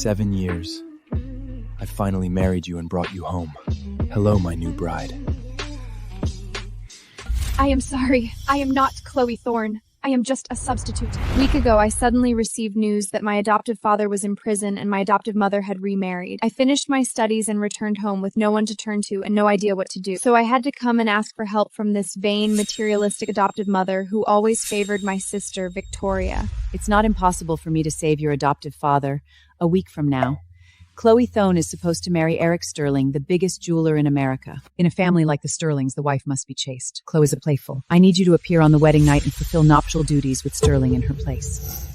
7 years. I finally married you and brought you home. Hello, my new bride. I am sorry. I am not Chloe Thorne. I am just a substitute. A week ago, I suddenly received news that my adoptive father was in prison and my adoptive mother had remarried. I finished my studies and returned home with no one to turn to and no idea what to do. So I had to come and ask for help from this vain, materialistic adoptive mother who always favored my sister, Victoria. It's not impossible for me to save your adoptive father a week from now. Chloe Thone is supposed to marry Eric Sterling, the biggest jeweler in America. In a family like the Sterlings, the wife must be chaste. Chloe is a playful. I need you to appear on the wedding night and fulfill nuptial duties with Sterling in her place.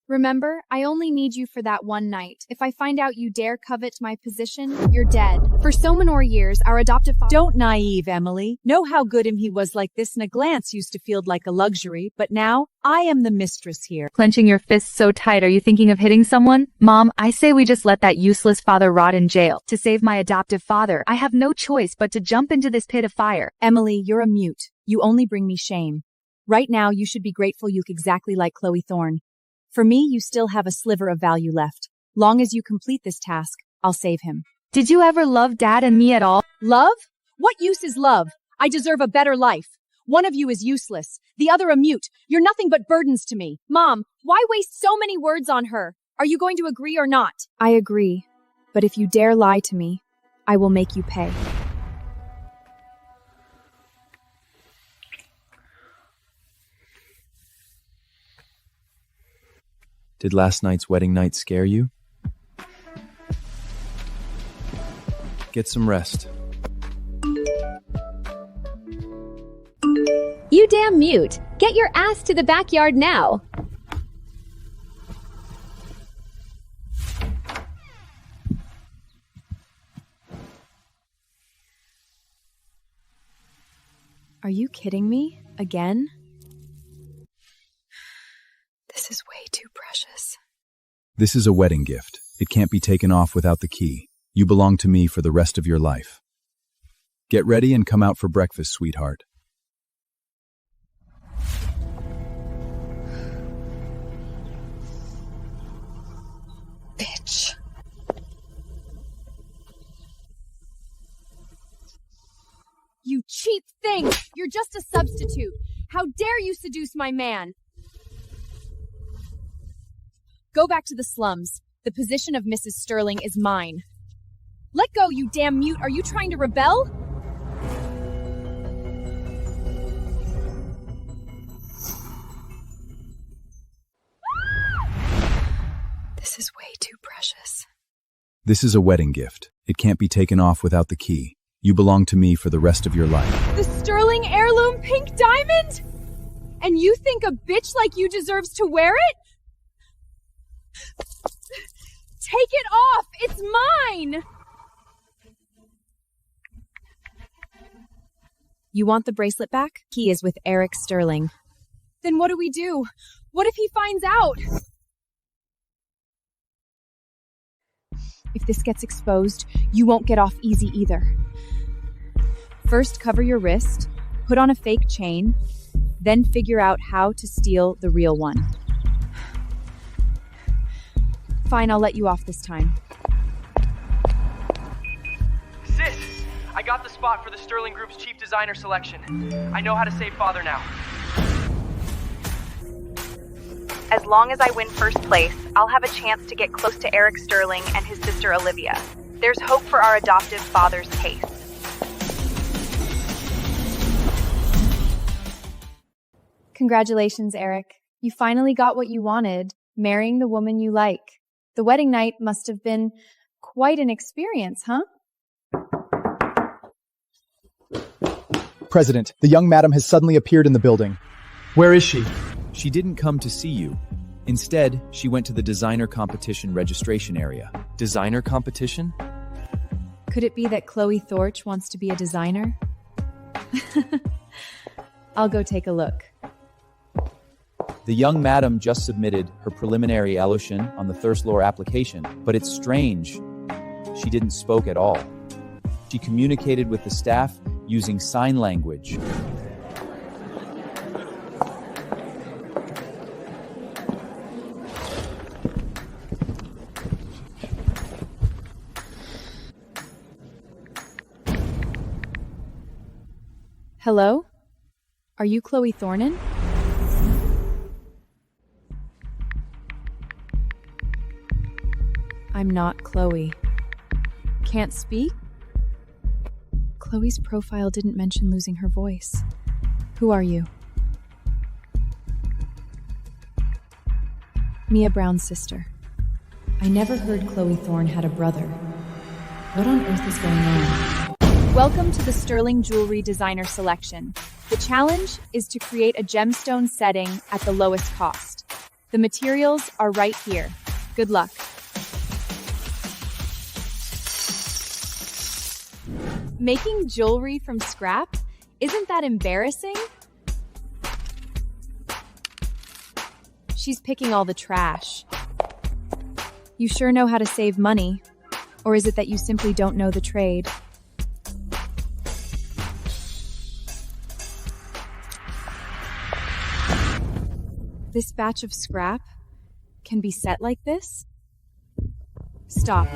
Remember, I only need you for that one night. If I find out you dare covet my position, you're dead. For so many more years, our adoptive father— Don't naive, Emily. Know how good him he was like this, and a glance used to feel like a luxury, but now I am the mistress here. Clenching your fists so tight, are you thinking of hitting someone? Mom, I say we just let that useless father rot in jail. To save my adoptive father, I have no choice but to jump into this pit of fire. Emily, you're a mute. You only bring me shame. Right now, you should be grateful you look exactly like Chloe Thorne. For me, you still have a sliver of value left. Long as you complete this task, I'll save him. Did you ever love Dad and me at all? Love? What use is love? I deserve a better life. One of you is useless, the other a mute. You're nothing but burdens to me. Mom, why waste so many words on her? Are you going to agree or not? I agree, but if you dare lie to me, I will make you pay. Did last night's wedding night scare you? Get some rest. You damn mute! Get your ass to the backyard now! Are you kidding me? Again? This is way too precious. This is a wedding gift. It can't be taken off without the key. You belong to me for the rest of your life. Get ready and come out for breakfast, sweetheart. Bitch. You cheap thing! You're just a substitute. How dare you seduce my man? Go back to the slums. The position of Mrs. Sterling is mine. Let go, you damn mute! Are you trying to rebel? This is way too precious. This is a wedding gift. It can't be taken off without the key. You belong to me for the rest of your life. The Sterling heirloom pink diamond? And you think a bitch like you deserves to wear it? Take it off! It's mine! You want the bracelet back? Key is with Eric Sterling. Then what do we do? What if he finds out? If this gets exposed, you won't get off easy either. First, cover your wrist, put on a fake chain, then figure out how to steal the real one. Fine, I'll let you off this time. Sis, I got the spot for the Sterling Group's chief designer selection. I know how to save father now. As long as I win first place, I'll have a chance to get close to Eric Sterling and his sister Olivia. There's hope for our adoptive father's case. Congratulations, Eric. You finally got what you wanted, marrying the woman you like. The wedding night must have been quite an experience, huh? President, the young madam has suddenly appeared in the building. Where is she? She didn't come to see you. Instead, she went to the designer competition registration area. Designer competition? Could it be that Chloe Thorch wants to be a designer? I'll go take a look. The young madam just submitted her preliminary elocution on the third floor application, but it's strange. She didn't spoke at all. She communicated with the staff using sign language. Hello? Are you Chloe Thornen? I'm not Chloe. Can't speak? Chloe's profile didn't mention losing her voice. Who are you? Mia Brown's sister. I never heard Chloe Thorne had a brother. What on earth is going on? Welcome to the Sterling Jewelry Designer Selection. The challenge is to create a gemstone setting at the lowest cost. The materials are right here. Good luck. Making jewelry from scrap? Isn't that embarrassing? She's picking all the trash. You sure know how to save money. Or is it that you simply don't know the trade? This batch of scrap can be set like this? Stop.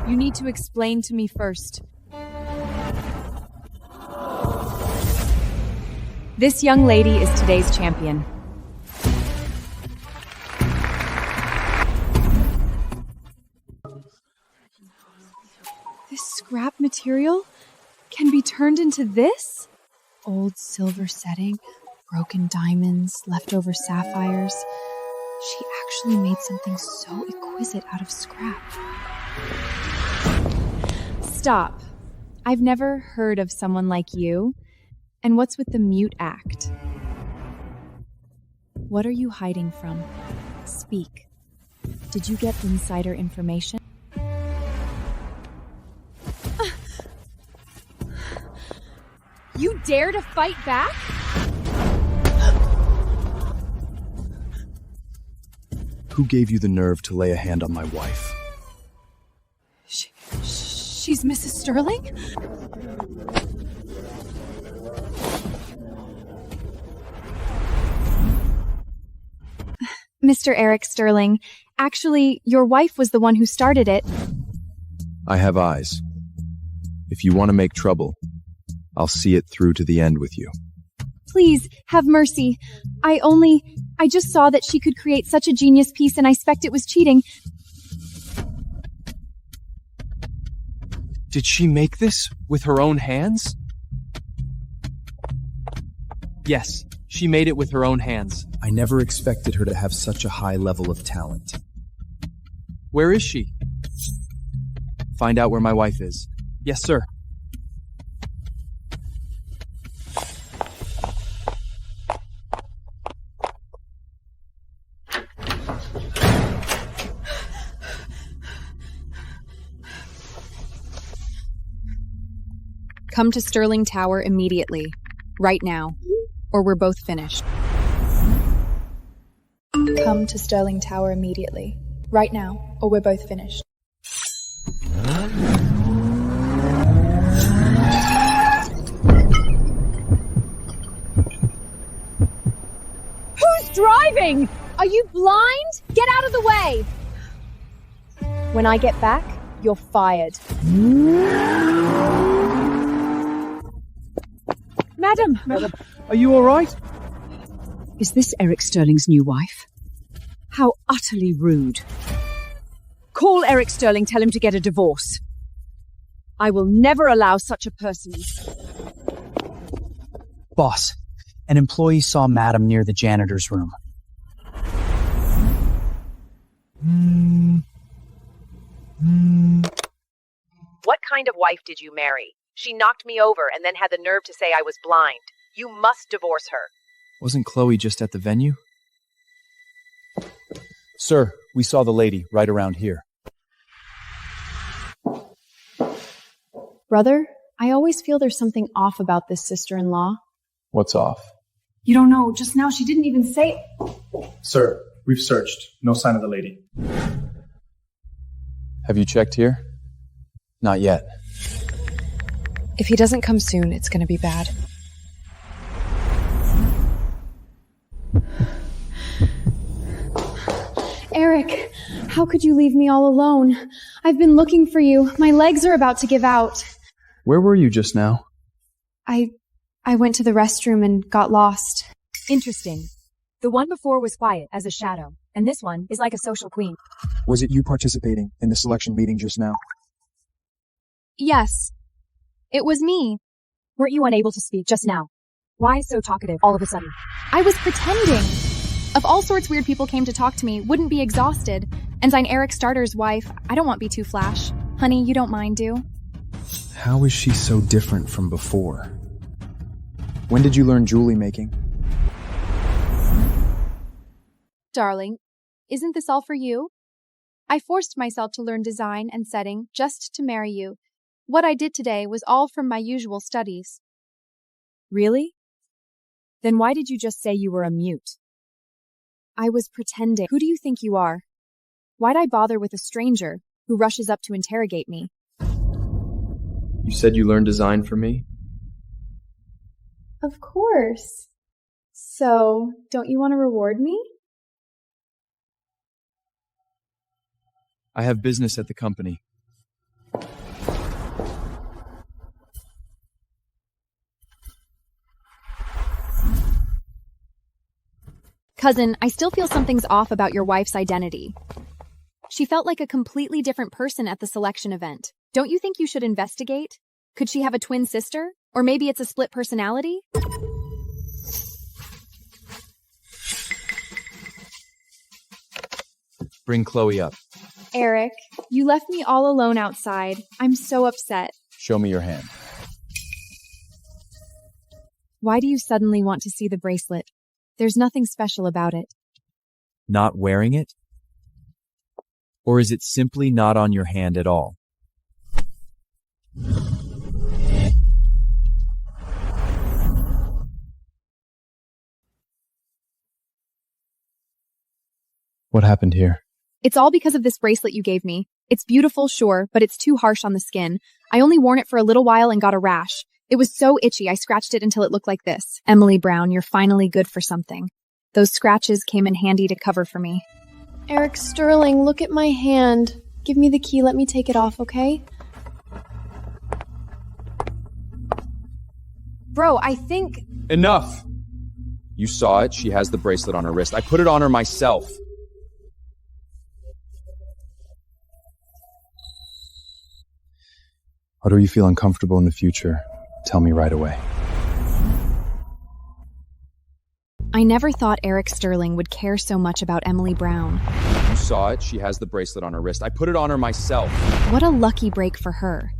You need to explain to me first. This young lady is today's champion. This scrap material can be turned into this? Old silver setting, broken diamonds, leftover sapphires. She actually made something so exquisite out of scrap. Stop. I've never heard of someone like you. And what's with the mute act? What are you hiding from? Speak. Did you get insider information? You dare to fight back? Who gave you the nerve to lay a hand on my wife? She's Mrs. Sterling? Mr. Eric Sterling, actually, your wife was the one who started it. I have eyes. If you want to make trouble, I'll see it through to the end with you. Please, have mercy. I just saw that she could create such a genius piece and I suspect it was cheating. Did she make this with her own hands? Yes, she made it with her own hands. I never expected her to have such a high level of talent. Where is she? Find out where my wife is. Yes, sir. Come to Sterling Tower immediately. Right now. Or we're both finished. Come to Sterling Tower immediately. Right now, or we're both finished. Who's driving? Are you blind? Get out of the way! When I get back, you're fired. Madam! Are you all right? Is this Eric Sterling's new wife? How utterly rude. Call Eric Sterling, tell him to get a divorce. I will never allow such a person. Boss, an employee saw Madam near the janitor's room. What kind of wife did you marry? She knocked me over and then had the nerve to say I was blind. You must divorce her. Wasn't Chloe just at the venue? Sir, we saw the lady right around here. Brother, I always feel there's something off about this sister-in-law. What's off? You don't know. Just now she didn't even say... Sir, we've searched. No sign of the lady. Have you checked here? Not yet. If he doesn't come soon, it's gonna be bad. Eric, how could you leave me all alone? I've been looking for you. My legs are about to give out. Where were you just now? I I went to the restroom and got lost. Interesting. The one before was quiet as a shadow, and this one is like a social queen. Was it you participating in the selection meeting just now? Yes. It was me. Weren't you unable to speak just now? Why so talkative all of a sudden? I was pretending. If all sorts weird people came to talk to me, wouldn't be exhausted. And I'm Eric Starter's wife. I don't want be too flash. Honey, you don't mind, do? How is she so different from before? When did you learn jewelry making? Darling, isn't this all for you? I forced myself to learn design and setting just to marry you. What I did today was all from my usual studies. Really? Then why did you just say you were a mute? I was pretending. Who do you think you are? Why'd I bother with a stranger who rushes up to interrogate me? You said you learned design for me? Of course. So, don't you want to reward me? I have business at the company. Cousin, I still feel something's off about your wife's identity. She felt like a completely different person at the selection event. Don't you think you should investigate? Could she have a twin sister? Or maybe it's a split personality? Bring Chloe up. Eric, you left me all alone outside. I'm so upset. Show me your hand. Why do you suddenly want to see the bracelet? There's nothing special about it. Not wearing it? Or is it simply not on your hand at all? What happened here? It's all because of this bracelet you gave me. It's beautiful, sure, but it's too harsh on the skin. I only worn it for a little while and got a rash. It was so itchy, I scratched it until it looked like this. Emily Brown, you're finally good for something. Those scratches came in handy to cover for me. Eric Sterling, look at my hand. Give me the key, let me take it off, okay? Bro, I think... Enough! You saw it. She has the bracelet on her wrist. I put it on her myself. How do you feel uncomfortable in the future? Tell me right away. I never thought Eric Sterling would care so much about Emily Brown. You saw it. She has the bracelet on her wrist. I put it on her myself. What a lucky break for her.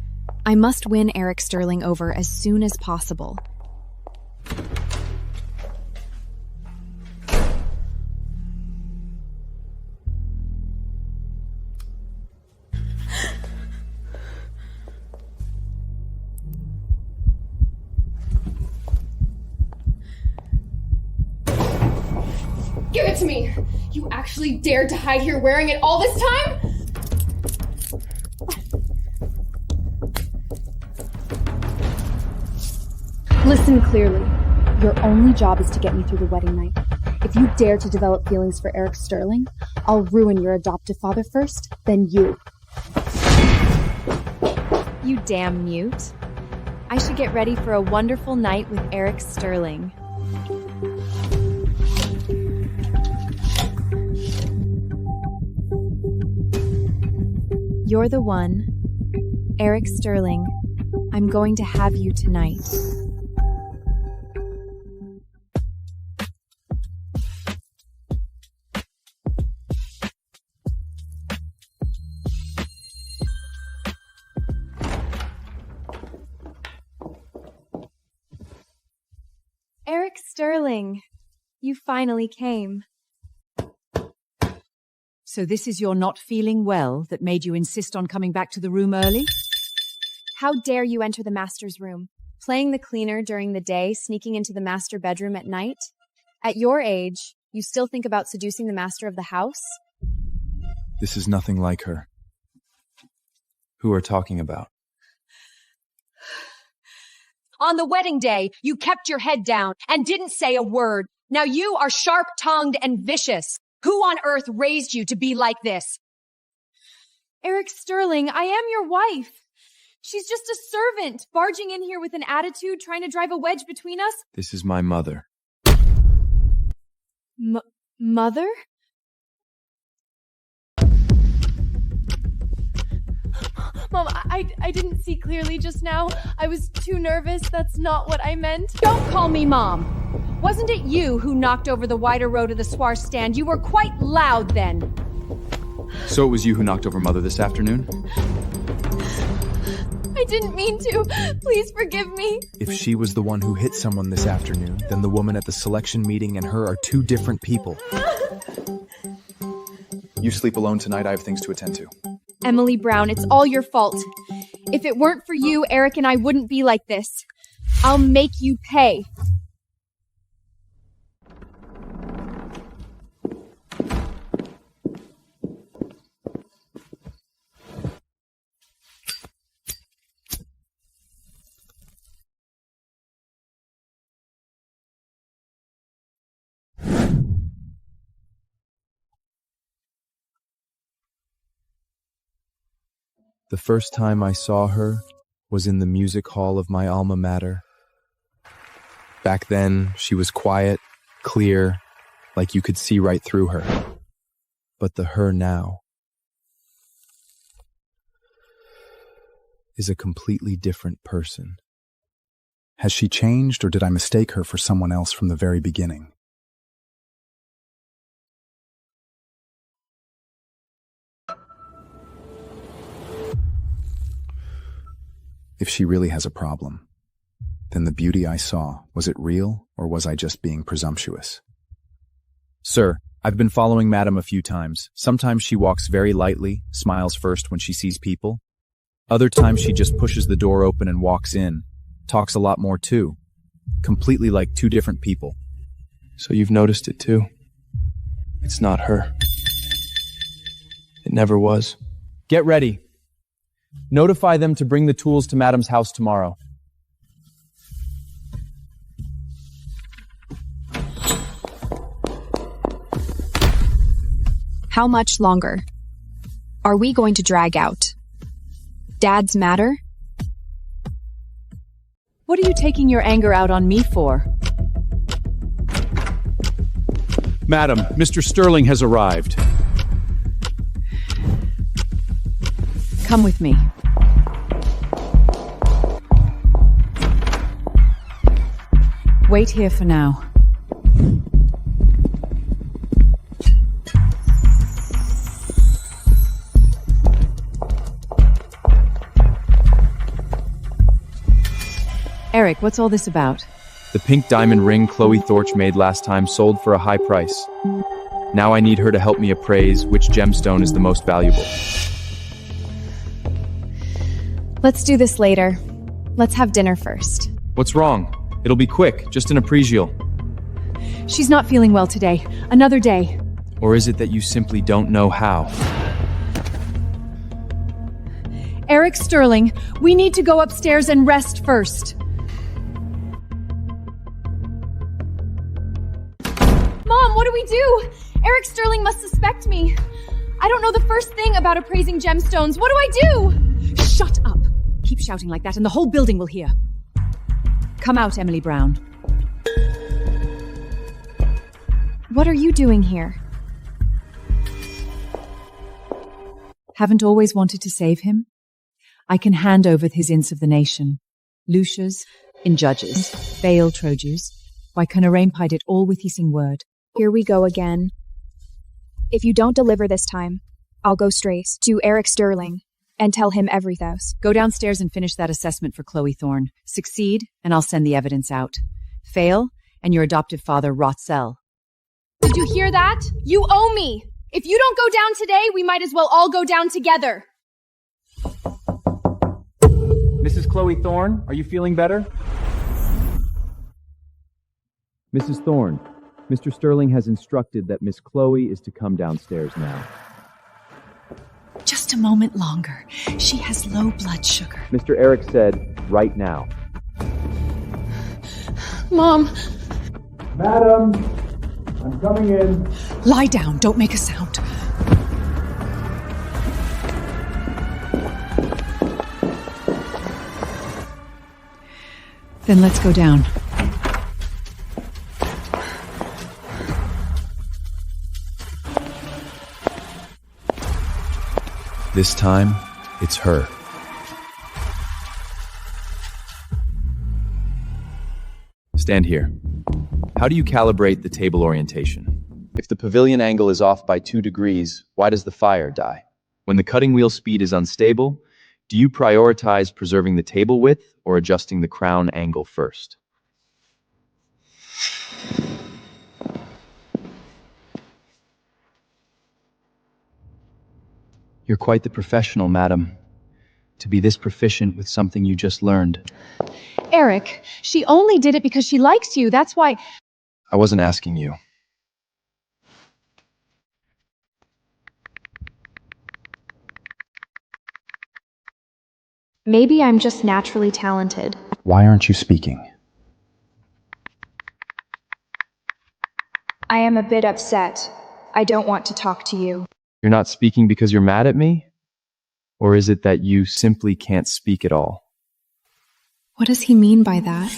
I must win Eric Sterling over as soon as possible. Give it to me! You actually dared to hide here wearing it all this time? Listen clearly. Your only job is to get me through the wedding night. If you dare to develop feelings for Eric Sterling, I'll ruin your adoptive father first, then you. You damn mute. I should get ready for a wonderful night with Eric Sterling. You're the one. Eric Sterling, I'm going to have you tonight. Eric Sterling, you finally came. So this is your not feeling well that made you insist on coming back to the room early? How dare you enter the master's room? Playing the cleaner during the day, sneaking into the master bedroom at night? At your age, you still think about seducing the master of the house? This is nothing like her. Who are talking about? On the wedding day, you kept your head down and didn't say a word. Now you are sharp-tongued and vicious. Who on earth raised you to be like this? Eric Sterling, I am your wife. She's just a servant, barging in here with an attitude, trying to drive a wedge between us. This is my mother. Mother? Mom, I didn't see clearly just now. I was too nervous. That's not what I meant. Don't call me Mom. Wasn't it you who knocked over the wider road of the Swar stand? You were quite loud then. So it was you who knocked over Mother this afternoon? I didn't mean to. Please forgive me. If she was the one who hit someone this afternoon, then the woman at the selection meeting and her are two different people. You sleep alone tonight. I have things to attend to. Emily Brown, it's all your fault. If it weren't for you, Eric and I wouldn't be like this. I'll make you pay. The first time I saw her was in the music hall of my alma mater. Back then, she was quiet, clear, like you could see right through her. But the her now is a completely different person. Has she changed, or did I mistake her for someone else from the very beginning? If she really has a problem, then the beauty I saw, was it real, or was I just being presumptuous? Sir, I've been following Madam a few times. Sometimes she walks very lightly, smiles first when she sees people. Other times she just pushes the door open and walks in. Talks a lot more too. Completely like two different people. So you've noticed it too? It's not her. It never was. Get ready. Notify them to bring the tools to Madam's house tomorrow. How much longer? Are we going to drag out? Dad's matter? What are you taking your anger out on me for? Madam, Mr. Sterling has arrived. Come with me. Wait here for now. Eric, what's all this about? The pink diamond ring Chloe Thorch made last time sold for a high price. Now I need her to help me appraise which gemstone is the most valuable. Let's do this later. Let's have dinner first. What's wrong? It'll be quick, just an appraisal. She's not feeling well today. Another day. Or is it that you simply don't know how? Eric Sterling, we need to go upstairs and rest first. Mom, what do we do? Eric Sterling must suspect me. I don't know the first thing about appraising gemstones. What do I do? Shut up. Keep shouting like that and the whole building will hear. Come out, Emily Brown. What are you doing here? Haven't always wanted to save him? I can hand over his ints of the nation. Lucia's, in judges, bail trojus. Why can arraignpied it all with hissing word. Here we go again. If you don't deliver this time, I'll go straight to Eric Sterling and tell him everything. Go downstairs and finish that assessment for Chloe Thorne. Succeed, and I'll send the evidence out. Fail, and your adoptive father rots cell. Did you hear that? You owe me! If you don't go down today, we might as well all go down together. Mrs. Chloe Thorne, are you feeling better? Mrs. Thorne, Mr. Sterling has instructed that Miss Chloe is to come downstairs now. Just a moment longer. She has low blood sugar. Mr. Eric said, right now. Mom. Madam, I'm coming in. Lie down, don't make a sound. Then let's go down. This time, it's her. Stand here. How do you calibrate the table orientation? If the pavilion angle is off by 2 degrees, why does the fire die? When the cutting wheel speed is unstable, do you prioritize preserving the table width or adjusting the crown angle first? You're quite the professional, madam. To be this proficient with something you just learned. Eric, she only did it because she likes you. That's why. I wasn't asking you. Maybe I'm just naturally talented. Why aren't you speaking? I am a bit upset. I don't want to talk to you. You're not speaking because you're mad at me? Or is it that you simply can't speak at all? What does he mean by that?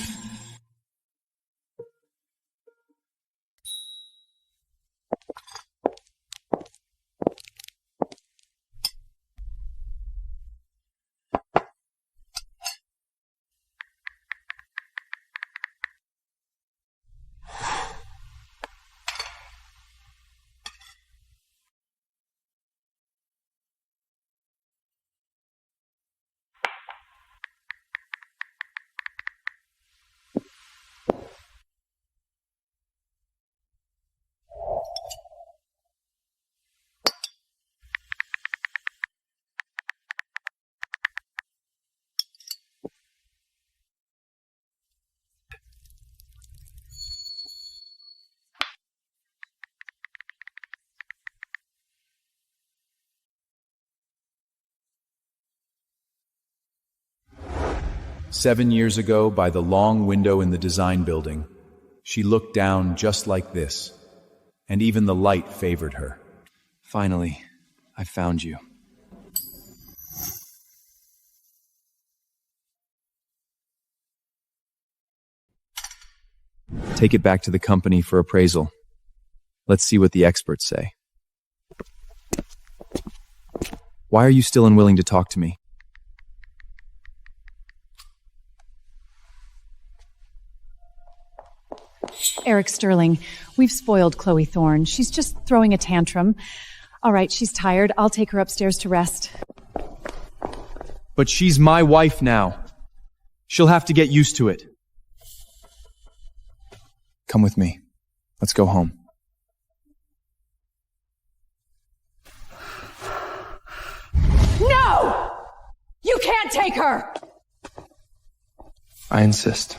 "7 years ago, by the long window in the design building, she looked down just like this, and even the light favored her. Finally, I found you." Take it back to the company for appraisal. Let's see what the experts say. Why are you still unwilling to talk to me? Eric Sterling, we've spoiled Chloe Thorne. She's just throwing a tantrum. All right, she's tired. I'll take her upstairs to rest. But she's my wife now. She'll have to get used to it. Come with me. Let's go home. No! You can't take her! I insist.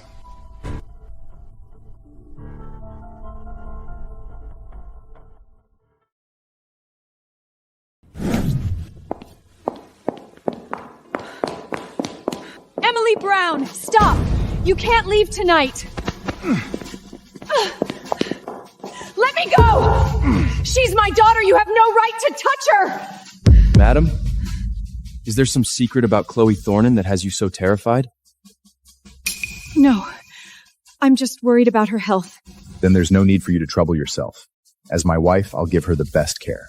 Emily Brown, stop! You can't leave tonight! Let me go! She's my daughter! You have no right to touch her! Madam, is there some secret about Chloe Thornen that has you so terrified? No, I'm just worried about her health. Then there's no need for you to trouble yourself. As my wife, I'll give her the best care.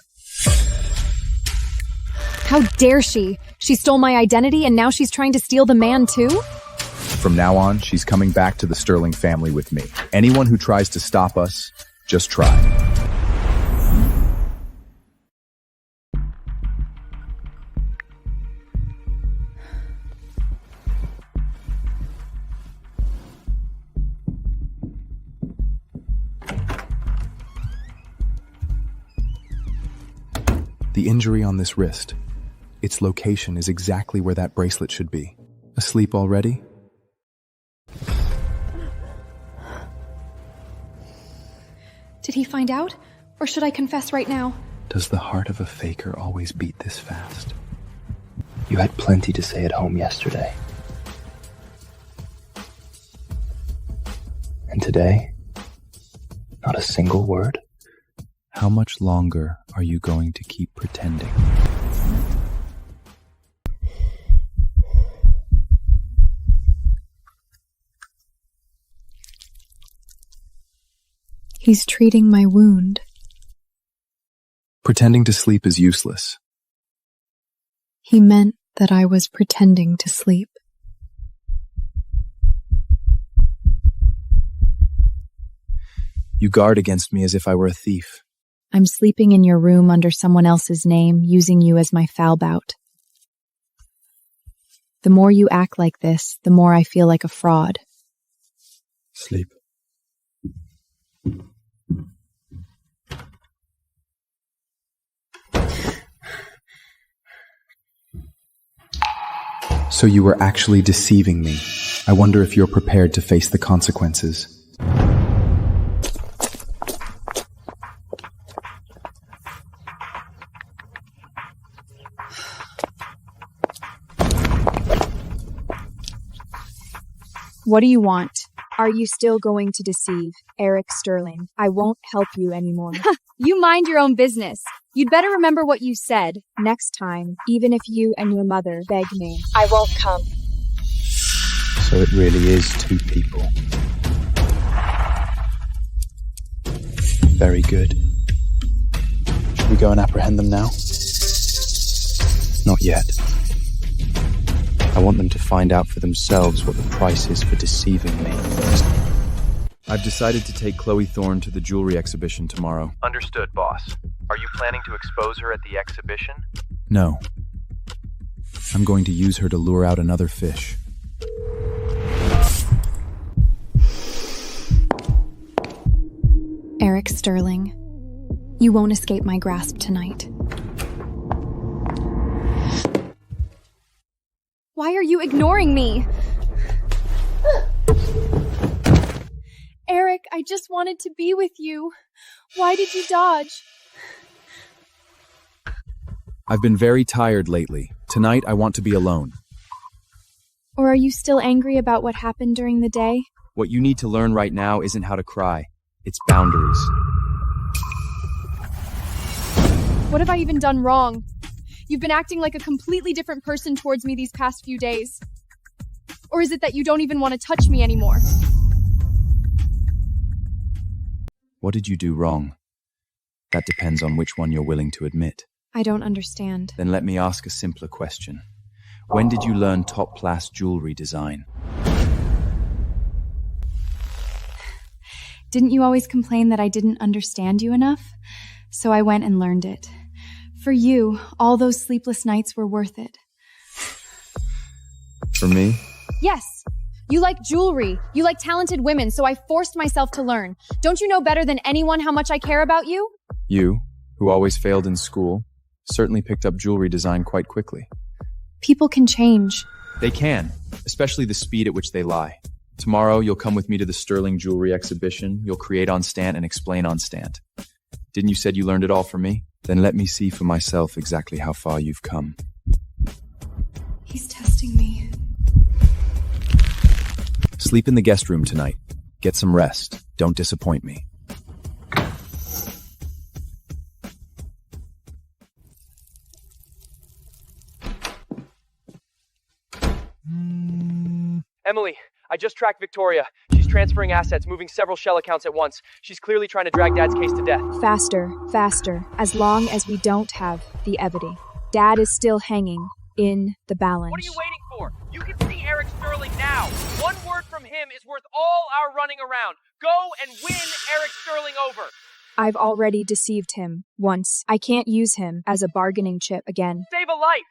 How dare she? She stole my identity and now she's trying to steal the man too? From now on, she's coming back to the Sterling family with me. Anyone who tries to stop us, just try. The injury on this wrist. Its location is exactly where that bracelet should be. Asleep already? Did he find out? Or should I confess right now? Does the heart of a faker always beat this fast? You had plenty to say at home yesterday. And today? Not a single word? How much longer are you going to keep pretending? He's treating my wound. Pretending to sleep is useless. He meant that I was pretending to sleep. You guard against me as if I were a thief. I'm sleeping in your room under someone else's name, using you as my foul bout. The more you act like this, the more I feel like a fraud. Sleep. So you were actually deceiving me. I wonder if you're prepared to face the consequences. What do you want? Are you still going to deceive Eric Sterling? I won't help you anymore. You mind your own business. You'd better remember what you said. Next time, even if you and your mother beg me, I won't come. So it really is two people. Very good. Should we go and apprehend them now? Not yet. I want them to find out for themselves what the price is for deceiving me. I've decided to take Chloe Thorne to the jewelry exhibition tomorrow. Understood, boss. Are you planning to expose her at the exhibition? No. I'm going to use her to lure out another fish. Eric Sterling, you won't escape my grasp tonight. Why are you ignoring me? Eric, I just wanted to be with you. Why did you dodge? I've been very tired lately. Tonight, I want to be alone. Or are you still angry about what happened during the day? What you need to learn right now isn't how to cry. It's boundaries. What have I even done wrong? You've been acting like a completely different person towards me these past few days. Or is it that you don't even want to touch me anymore? What did you do wrong? That depends on which one you're willing to admit. I don't understand. Then let me ask a simpler question. When did you learn top-class jewelry design? Didn't you always complain that I didn't understand you enough? So I went and learned it. For you, all those sleepless nights were worth it. For me? Yes. You like jewelry. You like talented women, so I forced myself to learn. Don't you know better than anyone how much I care about you? You, who always failed in school, certainly picked up jewelry design quite quickly. People can change. They can, especially the speed at which they lie. Tomorrow, you'll come with me to the Sterling Jewelry Exhibition. You'll create on stand and explain on stand. Didn't you said you learned it all from me? Then let me see for myself exactly how far you've come. He's testing me. Sleep in the guest room tonight. Get some rest. Don't disappoint me. Emily, I just tracked Victoria. She's transferring assets, moving several shell accounts at once. She's clearly trying to drag Dad's case to death. Faster, faster, as long as we don't have the evidence. Dad is still hanging in the balance. What are you waiting for? You can see Eric Sterling now. One word from him is worth all our running around. Go and win Eric Sterling over. I've already deceived him once. I can't use him as a bargaining chip again. Save a life.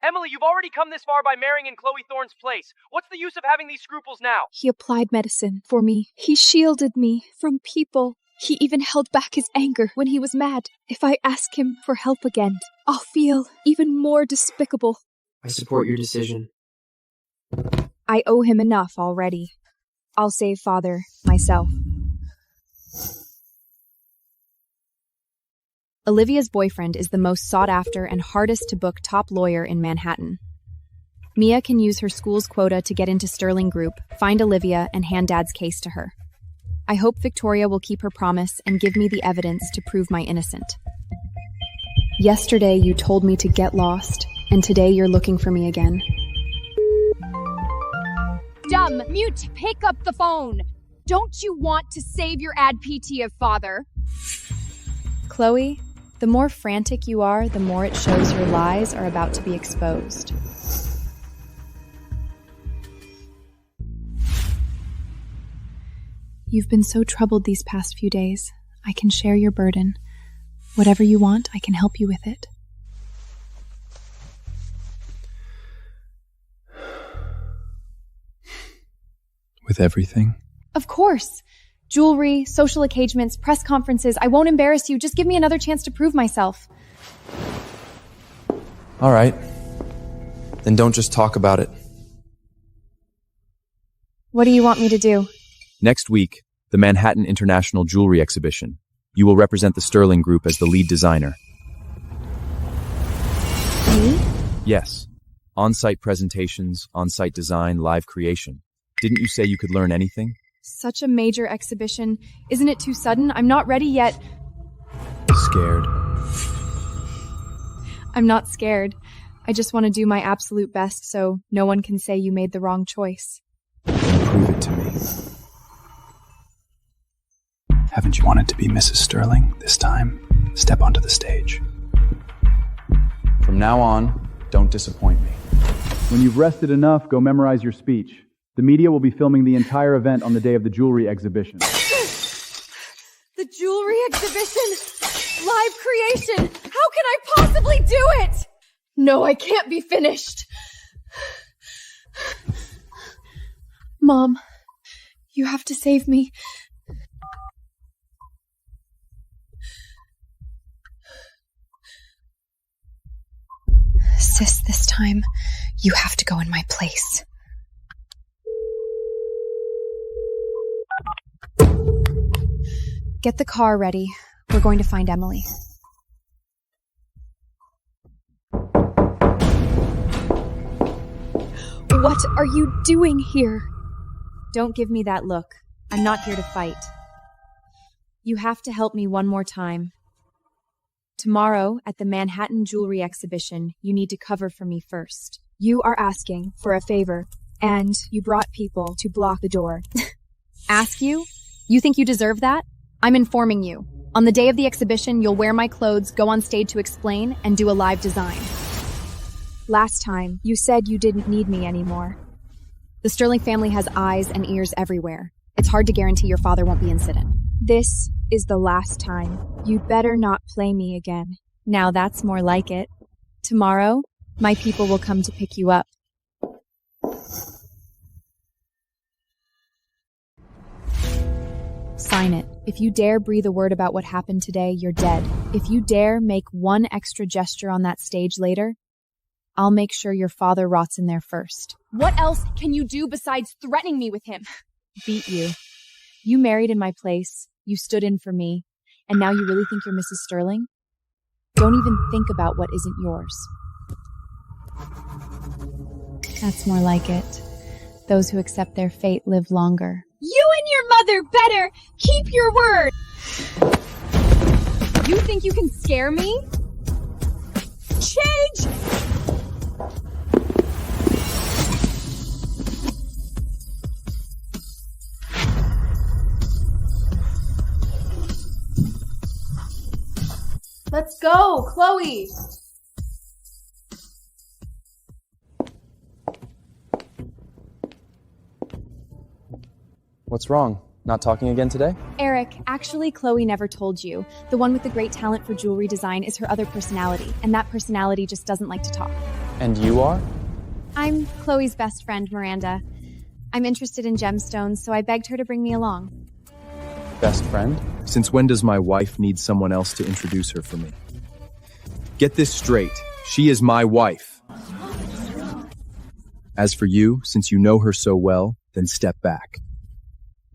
Emily, you've already come this far by marrying in Chloe Thorne's place. What's the use of having these scruples now? He applied medicine for me. He shielded me from people. He even held back his anger when he was mad. If I ask him for help again, I'll feel even more despicable. I support your decision. I owe him enough already. I'll save Father myself. Olivia's boyfriend is the most sought-after and hardest-to-book top lawyer in Manhattan. Mia can use her school's quota to get into Sterling Group, find Olivia, and hand Dad's case to her. I hope Victoria will keep her promise and give me the evidence to prove my innocent. Yesterday you told me to get lost, and today you're looking for me again. Dumb! Mute! Pick up the phone! Don't you want to save your ad PT of father? Chloe, the more frantic you are, the more it shows your lies are about to be exposed. You've been so troubled these past few days. I can share your burden. Whatever you want, I can help you with it. With everything? Of course. Jewelry, social engagements, press conferences. I won't embarrass you. Just give me another chance to prove myself. All right. Then don't just talk about it. What do you want me to do? Next week, the Manhattan International Jewelry Exhibition. You will represent the Sterling Group as the lead designer. Me? Yes. On-site presentations, on-site design, live creation. Didn't you say you could learn anything? Such a major exhibition. Isn't it too sudden? I'm not ready yet. Scared. I'm not scared. I just want to do my absolute best so no one can say you made the wrong choice. Prove it to me. Haven't you wanted to be Mrs. Sterling this time? Step onto the stage. From now on, don't disappoint me. When you've rested enough, go memorize your speech. The media will be filming the entire event on the day of the jewelry exhibition. The jewelry exhibition! Live creation! How can I possibly do it? No, I can't be finished. Mom, you have to save me. Sis, this time, you have to go in my place. Get the car ready. We're going to find Emily. What are you doing here? Don't give me that look. I'm not here to fight. You have to help me one more time. Tomorrow, at the Manhattan Jewelry Exhibition, you need to cover for me first. You are asking for a favor, and you brought people to block the door. Ask you? You think you deserve that? I'm informing you. On the day of the exhibition, you'll wear my clothes, go on stage to explain, and do a live design. Last time, you said you didn't need me anymore. The Sterling family has eyes and ears everywhere. It's hard to guarantee your father won't be incident. This is the last time. You'd better not play me again. Now that's more like it. Tomorrow, my people will come to pick you up. Sign it. If you dare breathe a word about what happened today, you're dead. If you dare make one extra gesture on that stage later, I'll make sure your father rots in there first. What else can you do besides threatening me with him? Beat you. You married in my place, you stood in for me, and now you really think you're Mrs. Sterling? Don't even think about what isn't yours. That's more like it. Those who accept their fate live longer. You and your mother better keep your word! You think you can scare me? Change! Let's go, Chloe! What's wrong? Not talking again today? Eric, actually, Chloe never told you. The one with the great talent for jewelry design is her other personality, and that personality just doesn't like to talk. And you are? I'm Chloe's best friend, Miranda. I'm interested in gemstones, so I begged her to bring me along. Best friend? Since when does my wife need someone else to introduce her for me? Get this straight. She is my wife. As for you, since you know her so well, then step back.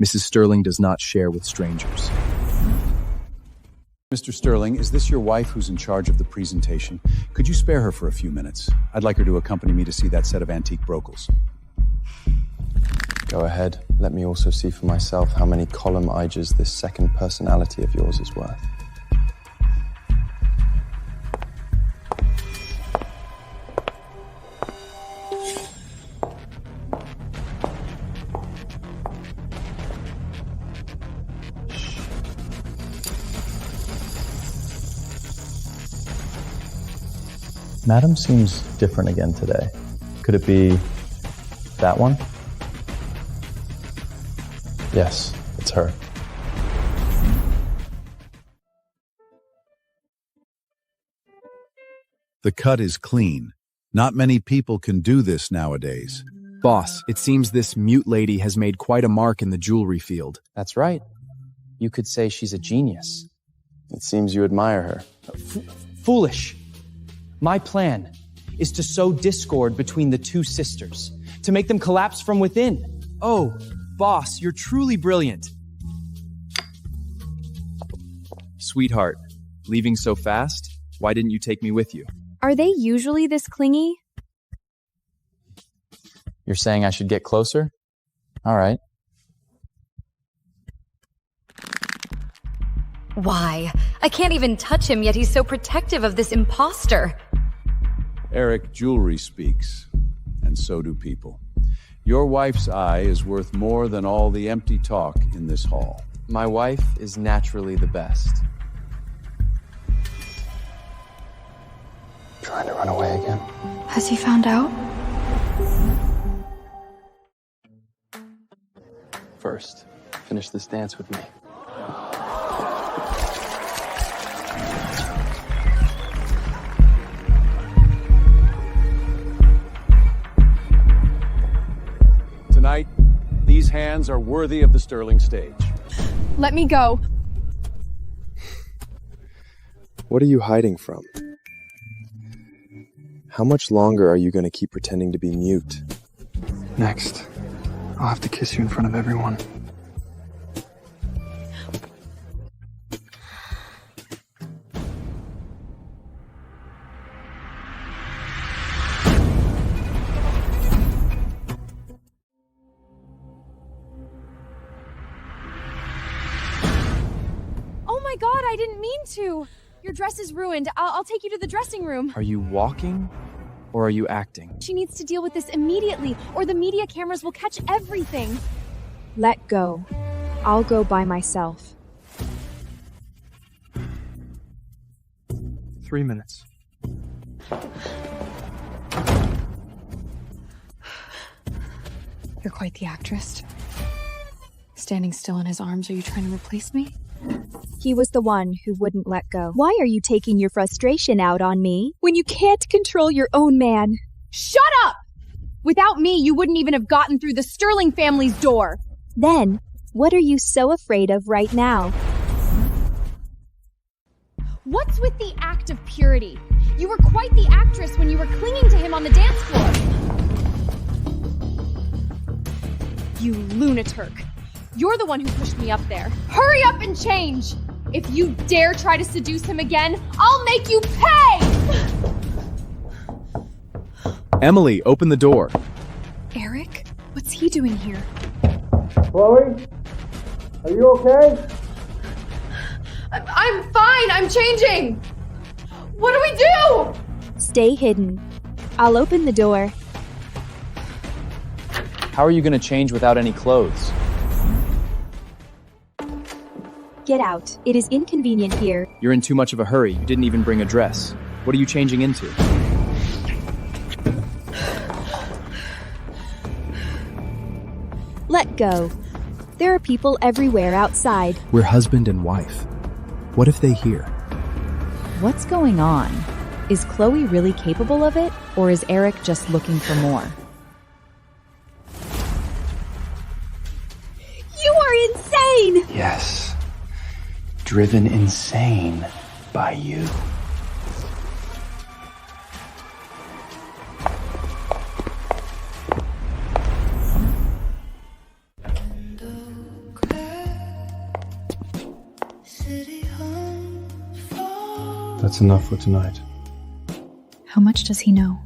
Mrs. Sterling does not share with strangers. Mr. Sterling, is this your wife who's in charge of the presentation? Could you spare her for a few minutes? I'd like her to accompany me to see that set of antique brocals. Go ahead. Let me also see for myself how many column Iges this second personality of yours is worth. Madam seems different again today. Could it be that one? Yes, it's her. The cut is clean. Not many people can do this nowadays. Boss, it seems this mute lady has made quite a mark in the jewelry field. That's right. You could say she's a genius. It seems you admire her. Foolish. My plan is to sow discord between the two sisters, to make them collapse from within. Oh, boss, you're truly brilliant. Sweetheart, leaving so fast? Why didn't you take me with you? Are they usually this clingy? You're saying I should get closer? All right. Why? I can't even touch him, yet he's so protective of this imposter. Eric, jewelry speaks, and so do people. Your wife's eye is worth more than all the empty talk in this hall. My wife is naturally the best. Trying to run away again? Has he found out? First, finish this dance with me. Tonight, these hands are worthy of the Sterling stage. Let me go. What are you hiding from? How much longer are you going to keep pretending to be mute? Next, I'll have to kiss you in front of everyone. Oh my god, I didn't mean to. Your dress is ruined. I'll take you to the dressing room. Are you walking or are you acting? She needs to deal with this immediately, or the media cameras will catch everything. Let go. I'll go by myself. 3 minutes. You're quite the actress. Standing still in his arms, are you trying to replace me? He was the one who wouldn't let go. Why are you taking your frustration out on me when you can't control your own man? Shut up! Without me, you wouldn't even have gotten through the Sterling family's door. Then, what are you so afraid of right now? What's with the act of purity? You were quite the actress when you were clinging to him on the dance floor. You lunatic. You're the one who pushed me up there. Hurry up and change! If you dare try to seduce him again, I'll make you pay! Emily, open the door. Eric? What's he doing here? Chloe? Are you okay? I'm fine! I'm changing! What do we do? Stay hidden. I'll open the door. How are you going to change without any clothes? Get out. It is inconvenient here. You're in too much of a hurry. You didn't even bring a dress. What are you changing into? Let go. There are people everywhere outside. We're husband and wife. What if they hear? What's going on? Is Chloe really capable of it, or is Eric just looking for more? You are insane! Yes. Driven insane by you. That's enough for tonight. How much does he know?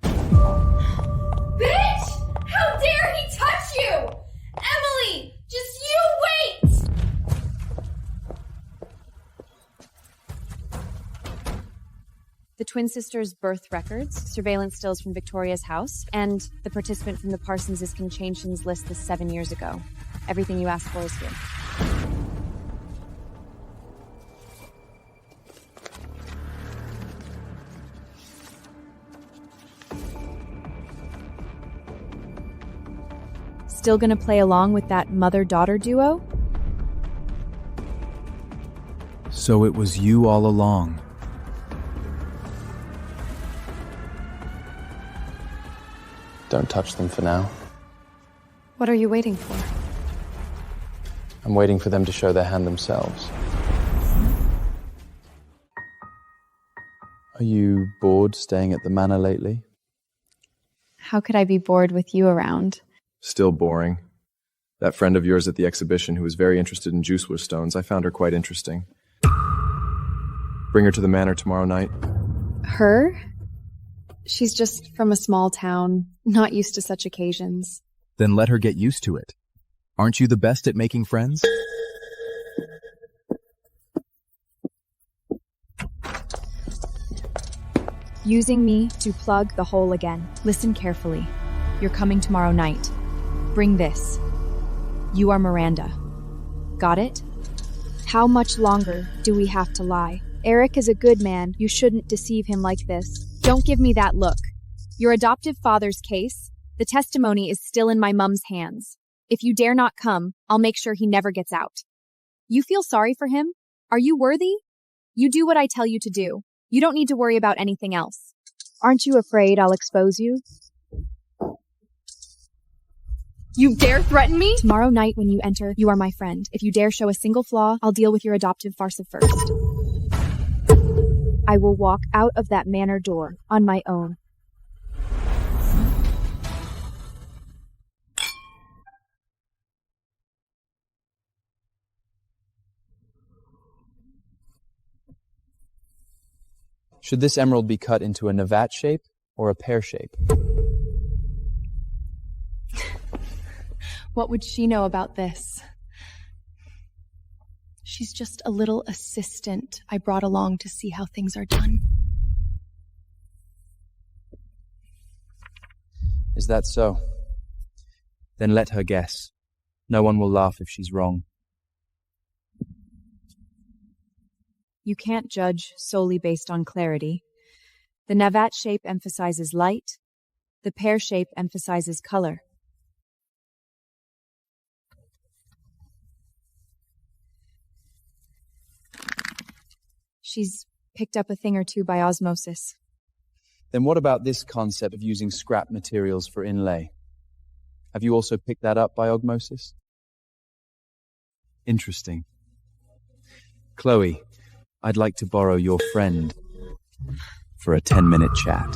Bitch! How dare he touch you! Emily! Just you wait! The twin sisters' birth records, surveillance stills from Victoria's house, and the participant from the Parsons Iskin Chansons list this 7 years ago. Everything you asked for is here. Still gonna play along with that mother-daughter duo? So it was you all along. Don't touch them for now. What are you waiting for? I'm waiting for them to show their hand themselves. Are you bored staying at the manor lately? How could I be bored with you around? Still boring. That friend of yours at the exhibition who was very interested in Juiceware stones, I found her quite interesting. Bring her to the manor tomorrow night. Her? She's just from a small town, not used to such occasions. Then let her get used to it. Aren't you the best at making friends? Using me to plug the hole again. Listen carefully. You're coming tomorrow night. Bring this. You are Miranda. Got it? How much longer do we have to lie? Eric is a good man. You shouldn't deceive him like this. Don't give me that look. Your adoptive father's case, the testimony is still in my mum's hands. If you dare not come, I'll make sure he never gets out. You feel sorry for him? Are you worthy? You do what I tell you to do. You don't need to worry about anything else. Aren't you afraid I'll expose you? You dare threaten me? Tomorrow night when you enter, you are my friend. If you dare show a single flaw, I'll deal with your adoptive farce first. I will walk out of that manor door on my own. Should this emerald be cut into a Navat shape or a pear shape? What would she know about this? She's just a little assistant I brought along to see how things are done. Is that so? Then let her guess. No one will laugh if she's wrong. You can't judge solely based on clarity. The Navat shape emphasizes light. The pear shape emphasizes color. She's picked up a thing or two by osmosis. Then what about this concept of using scrap materials for inlay? Have you also picked that up by osmosis? Interesting. Chloe, I'd like to borrow your friend for a 10-minute chat.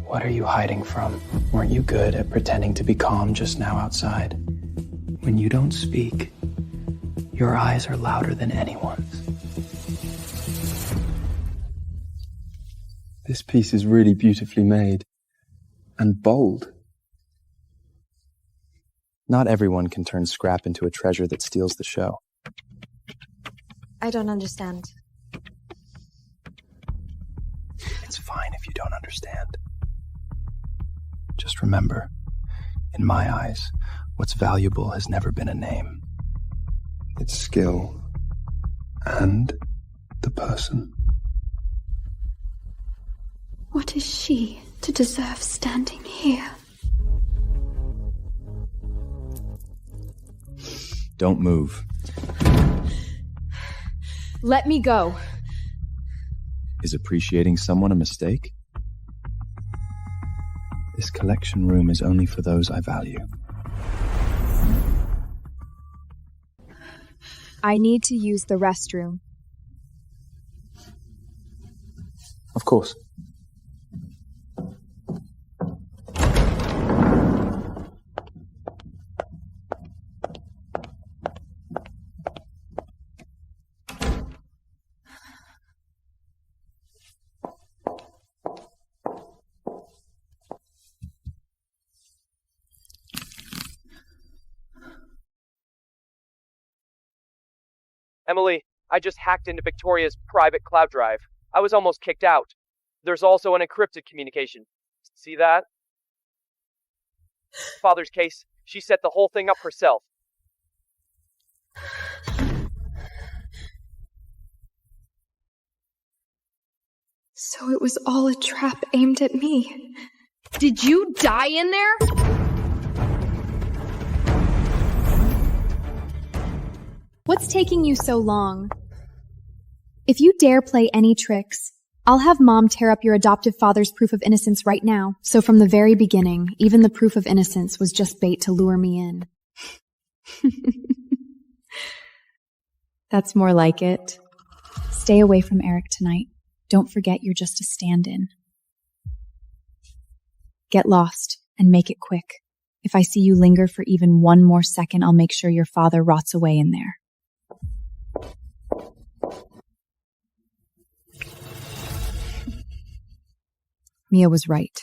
What are you hiding from? Weren't you good at pretending to be calm just now outside? When you don't speak, your eyes are louder than anyone's. This piece is really beautifully made. And bold. Not everyone can turn scrap into a treasure that steals the show. I don't understand. It's fine if you don't understand. Just remember, in my eyes, what's valuable has never been a name. It's skill and the person. What is she to deserve standing here? Don't move. Let me go. Is appreciating someone a mistake? This collection room is only for those I value. I need to use the restroom. Of course. Emily, I just hacked into Victoria's private cloud drive. I was almost kicked out. There's also an encrypted communication. See that? Father's case, she set the whole thing up herself. So it was all a trap aimed at me. Did you die in there? What's taking you so long? If you dare play any tricks, I'll have Mom tear up your adoptive father's proof of innocence right now. So from the very beginning, even the proof of innocence was just bait to lure me in. That's more like it. Stay away from Eric tonight. Don't forget you're just a stand-in. Get lost and make it quick. If I see you linger for even one more second, I'll make sure your father rots away in there. Mia was right.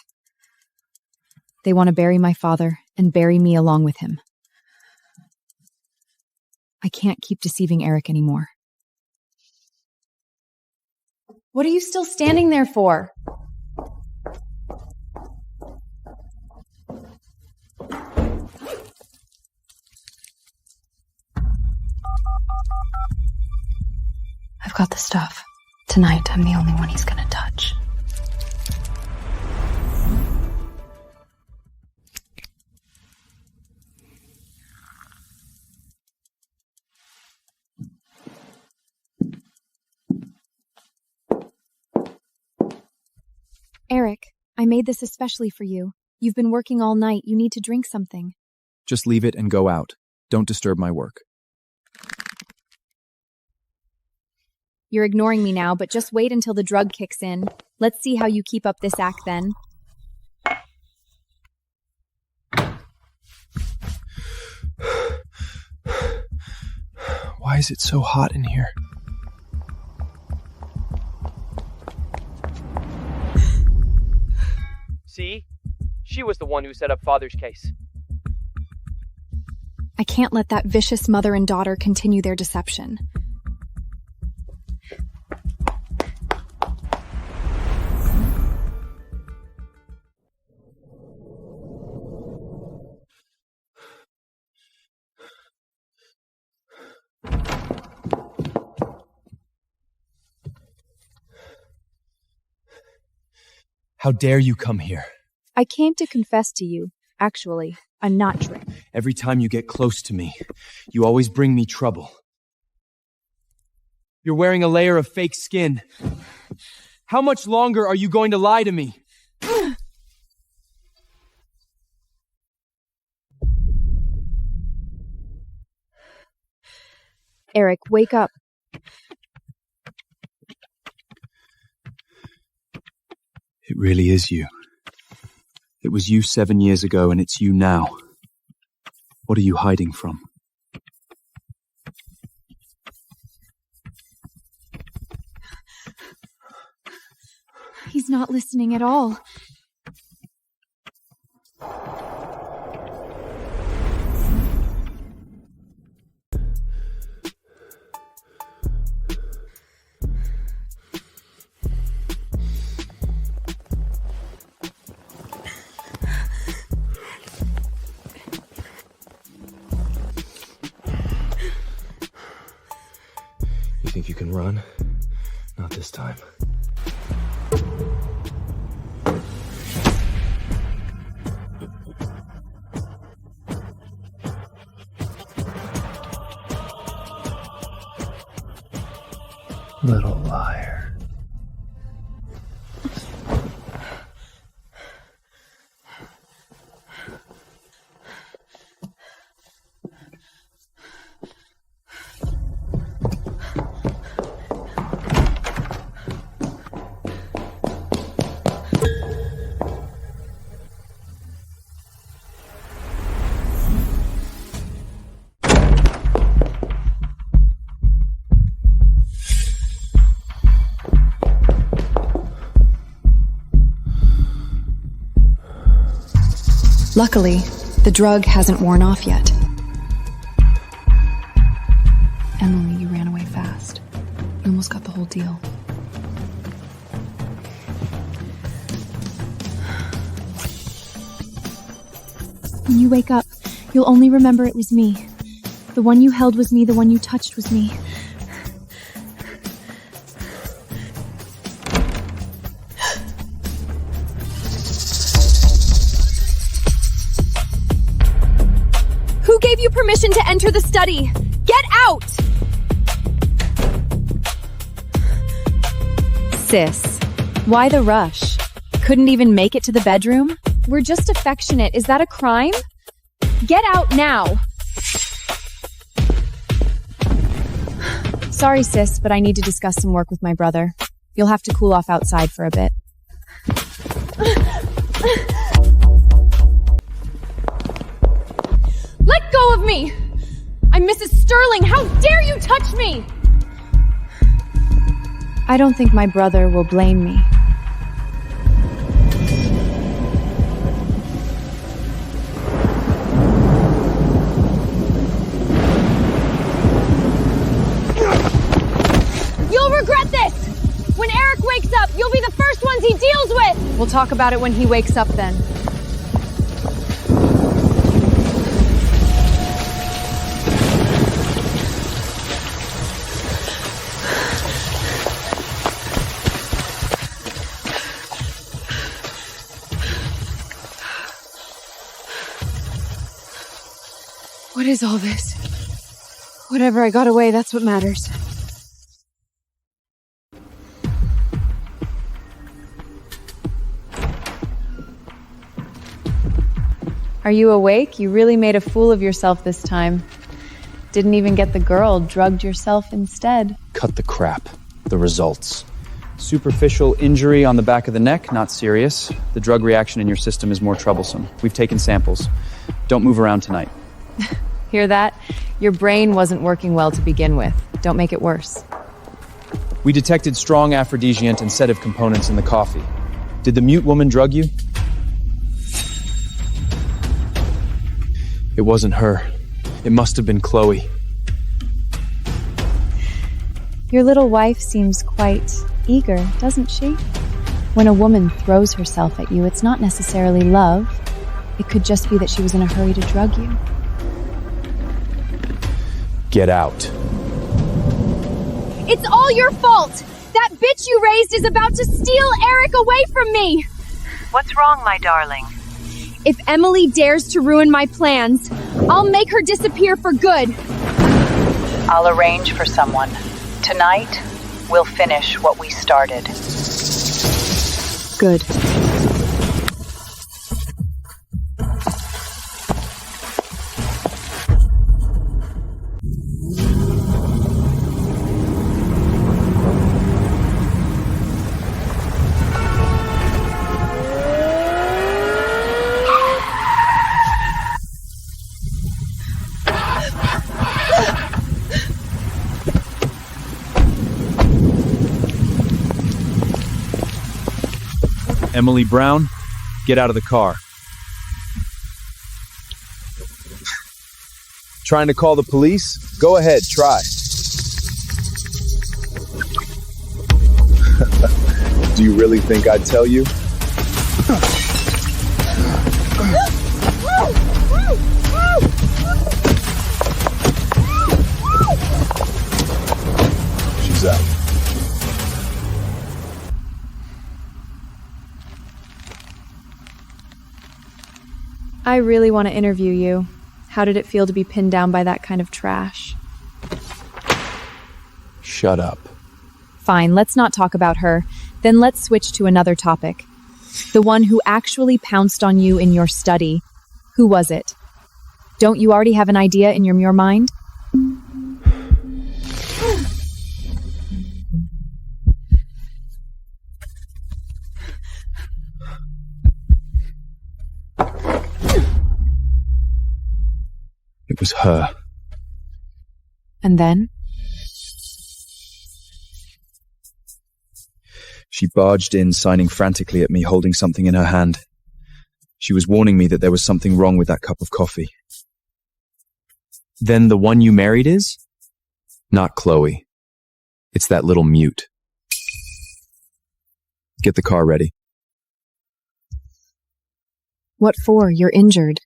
They want to bury my father and bury me along with him. I can't keep deceiving Eric anymore. What are you still standing there for? I've got the stuff. Tonight, I'm the only one he's gonna touch. Eric, I made this especially for you. You've been working all night. You need to drink something. Just leave it and go out. Don't disturb my work. You're ignoring me now, but just wait until the drug kicks in. Let's see how you keep up this act then. Why is it so hot in here? See? She was the one who set up Father's case. I can't let that vicious mother and daughter continue their deception. How dare you come here? I came to confess to you. Actually, I'm not tricked. Every time you get close to me, you always bring me trouble. You're wearing a layer of fake skin. How much longer are you going to lie to me? Eric, wake up. It really is you. It was you 7 years ago, and it's you now. What are you hiding from? He's not listening at all. You think you can run? Not this time. Little liar. Luckily, the drug hasn't worn off yet. Emily, you ran away fast. You almost got the whole deal. When you wake up, you'll only remember it was me. The one you held was me, the one you touched was me. permission to enter the study. Get out! Sis, why the rush? Couldn't even make it to the bedroom? We're just affectionate. Is that a crime? Get out now! Sorry, sis, but I need to discuss some work with my brother. You'll have to cool off outside for a bit. Let go of me! I'm Mrs. Sterling! How dare you touch me! I don't think my brother will blame me. You'll regret this! When Eric wakes up, you'll be the first ones he deals with! We'll talk about it when he wakes up then. What is all this? Whatever I got away, that's what matters. Are you awake? You really made a fool of yourself this time. Didn't even get the girl, drugged yourself instead. Cut the crap. The results. Superficial injury on the back of the neck, not serious. The drug reaction in your system is more troublesome. We've taken samples. Don't move around tonight. Hear that? Your brain wasn't working well to begin with. Don't make it worse. We detected strong aphrodisiant and sedative components in the coffee. Did the mute woman drug you? It wasn't her. It must have been Chloe. Your little wife seems quite eager, doesn't she? When a woman throws herself at you, it's not necessarily love. It could just be that she was in a hurry to drug you. Get out. It's all your fault! That bitch you raised is about to steal Eric away from me! What's wrong, my darling? If Emily dares to ruin my plans, I'll make her disappear for good. I'll arrange for someone. Tonight, we'll finish what we started. Good. Emily Brown, get out of the car. Trying to call the police? Go ahead, try. Do you really think I'd tell you? She's out. I really want to interview you. How did it feel to be pinned down by that kind of trash? Shut up. Fine, let's not talk about her. Then let's switch to another topic. The one who actually pounced on you in your study. Who was it? Don't you already have an idea in your mind? It was her. And then? She barged in, signing frantically at me, holding something in her hand. She was warning me that there was something wrong with that cup of coffee. Then the one you married is? Not Chloe. It's that little mute. Get the car ready. What for? You're injured.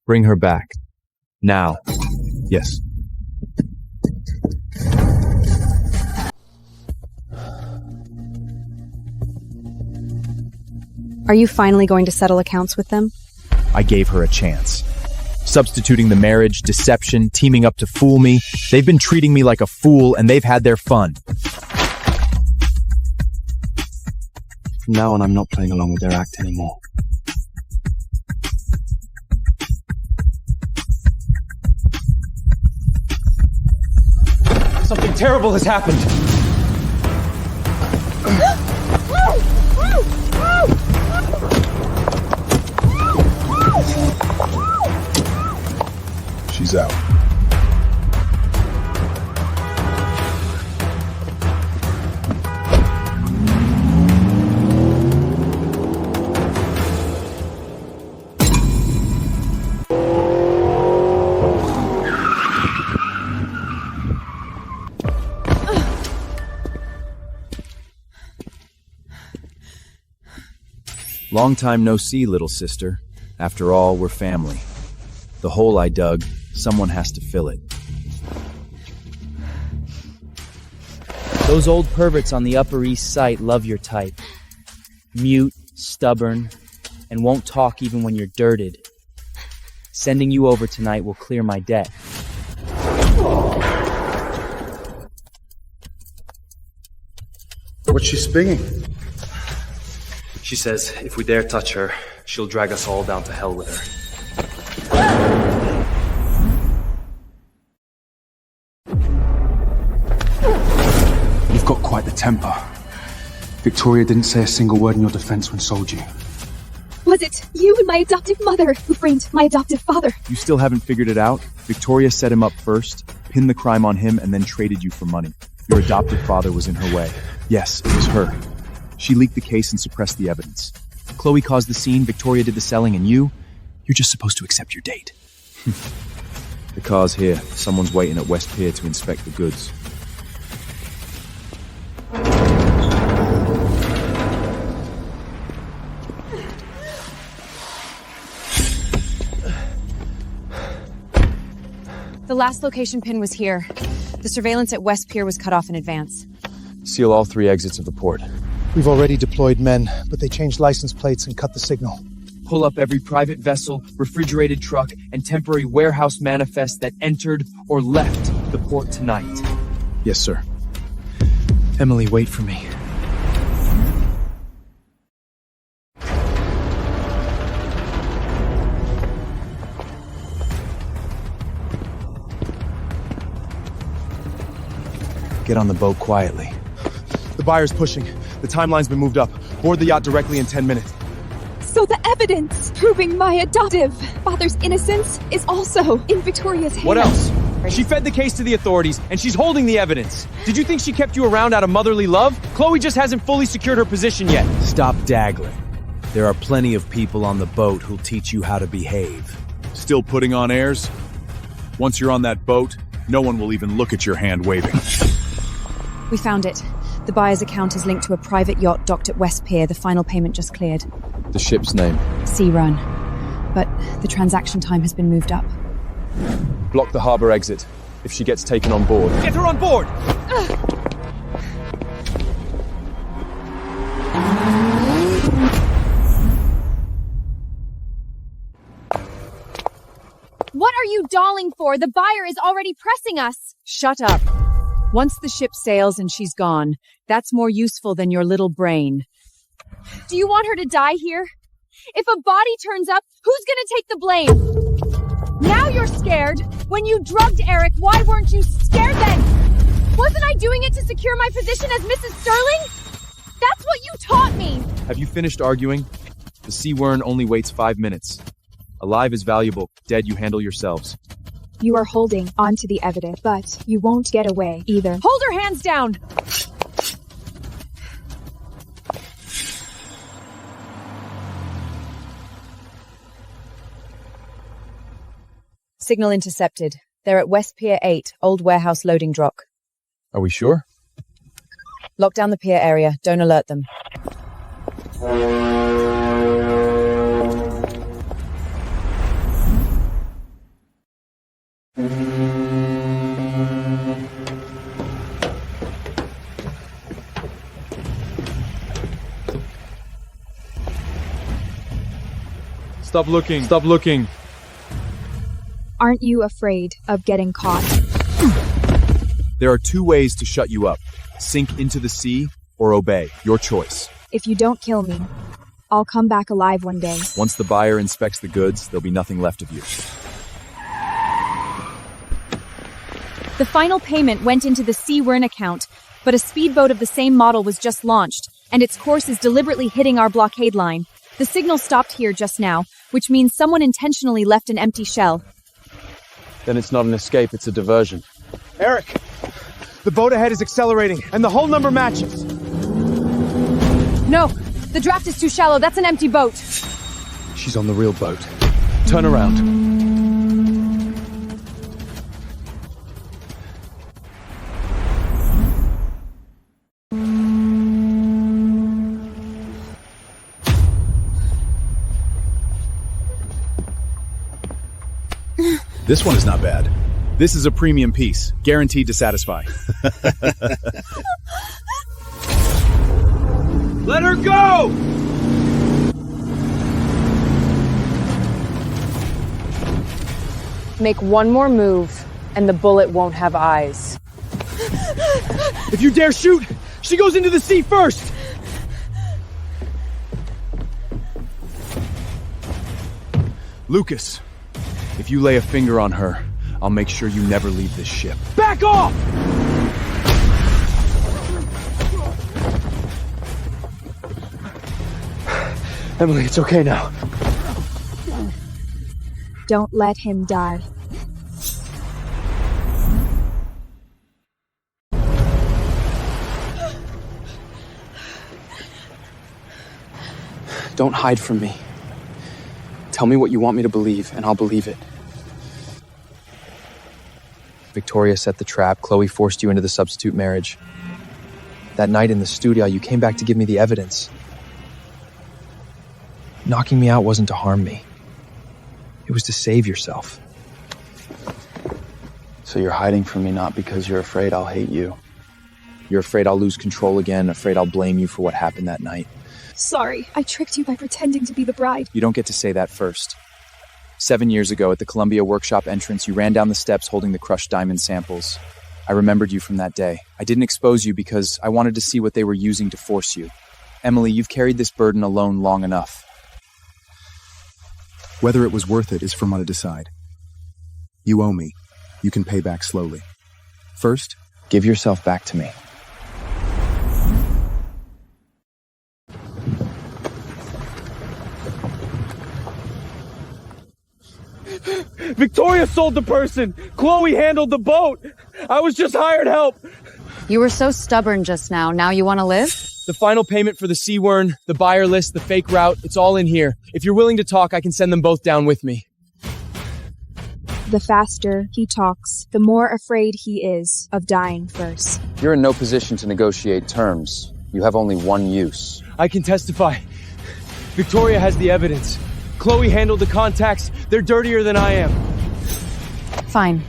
Bring her back. Now. Yes. Are you finally going to settle accounts with them? I gave her a chance. Substituting the marriage, deception, teaming up to fool me. They've been treating me like a fool, and they've had their fun. From now on, I'm not playing along with their act anymore. Something terrible has happened. She's out. Long time no see, little sister. After all, we're family. The hole I dug, someone has to fill it. Those old perverts on the Upper East Side love your type. Mute, stubborn, and won't talk even when you're dirted. Sending you over tonight will clear my debt. What's she spinging? She says if we dare touch her, she'll drag us all down to hell with her. You've got quite the temper. Victoria didn't say a single word in your defense when sold you. Was it you and my adoptive mother who framed my adoptive father? You still haven't figured it out? Victoria set him up first, pinned the crime on him, and then traded you for money. Your adoptive father was in her way. Yes, it was her. She leaked the case and suppressed the evidence. Chloe caused the scene, Victoria did the selling, and you're just supposed to accept your date. The car's here. Someone's waiting at West Pier to inspect the goods. The last location pin was here. The surveillance at West Pier was cut off in advance. Seal all 3 exits of the port. We've already deployed men, but they changed license plates and cut the signal. Pull up every private vessel, refrigerated truck, and temporary warehouse manifest that entered or left the port tonight. Yes, sir. Emily, wait for me. Get on the boat quietly. The buyer's pushing. The timeline's been moved up. Board the yacht directly in 10 minutes. So the evidence proving my adoptive father's innocence is also in Victoria's hands. What else? She fed the case to the authorities, and she's holding the evidence. Did you think she kept you around out of motherly love? Chloe just hasn't fully secured her position yet. Stop daggling. There are plenty of people on the boat who'll teach you how to behave. Still putting on airs? Once you're on that boat, no one will even look at your hand waving. We found it. The buyer's account is linked to a private yacht docked at West Pier. The final payment just cleared. The ship's name? Sea Run. But the transaction time has been moved up. Block the harbor exit. If she gets taken on board... Get her on board! What are you dolling for? The buyer is already pressing us. Shut up. Once the ship sails and she's gone, that's more useful than your little brain. Do you want her to die here? If a body turns up, who's gonna take the blame? Now you're scared. When you drugged Eric, why weren't you scared then? Wasn't I doing it to secure my position as Mrs. Sterling? That's what you taught me. Have you finished arguing? The Sea Wern only waits 5 minutes. Alive is valuable. Dead, you handle yourselves. You are holding onto the evidence, but you won't get away either. Hold her hands down! Signal intercepted. They're at West Pier 8, Old Warehouse Loading Dock. Are we sure? Lock down the pier area. Don't alert them. Stop looking. Stop looking. Aren't you afraid of getting caught? There are two ways to shut you up. Sink into the sea or obey. Your choice. If you don't kill me, I'll come back alive one day. Once the buyer inspects the goods, there'll be nothing left of you. The final payment went into the Sea-Wern account, but a speedboat of the same model was just launched, and its course is deliberately hitting our blockade line. The signal stopped here just now, which means someone intentionally left an empty shell. Then it's not an escape, it's a diversion. Eric! The boat ahead is accelerating, and the hull number matches. No! The draft is too shallow. That's an empty boat. She's on the real boat. Turn around. This one is not bad. This is a premium piece, guaranteed to satisfy. Let her go! Make one more move, and the bullet won't have eyes. If you dare shoot, she goes into the sea first! Lucas, if you lay a finger on her, I'll make sure you never leave this ship. Back off! Emily, it's okay now. Don't let him die. Don't hide from me. Tell me what you want me to believe, and I'll believe it. Victoria set the trap. Chloe forced you into the substitute marriage. That night in the studio, you came back to give me the evidence. Knocking me out wasn't to harm me. It was to save yourself. So you're hiding from me not because you're afraid I'll hate you. You're afraid I'll lose control again, afraid I'll blame you for what happened that night. Sorry, I tricked you by pretending to be the bride. You don't get to say that first. 7 years ago, at the Columbia workshop entrance, you ran down the steps holding the crushed diamond samples. I remembered you from that day. I didn't expose you because I wanted to see what they were using to force you. Emily, you've carried this burden alone long enough. Whether it was worth it is for me to decide. You owe me. You can pay back slowly. First, give yourself back to me. Victoria sold the person! Chloe handled the boat! I was just hired help! You were so stubborn just now. Now you want to live? The final payment for the Sea-Wern, the buyer list, the fake route, it's all in here. If you're willing to talk, I can send them both down with me. The faster he talks, the more afraid he is of dying first. You're in no position to negotiate terms. You have only one use. I can testify. Victoria has the evidence. Chloe handled the contacts. They're dirtier than I am. Fine.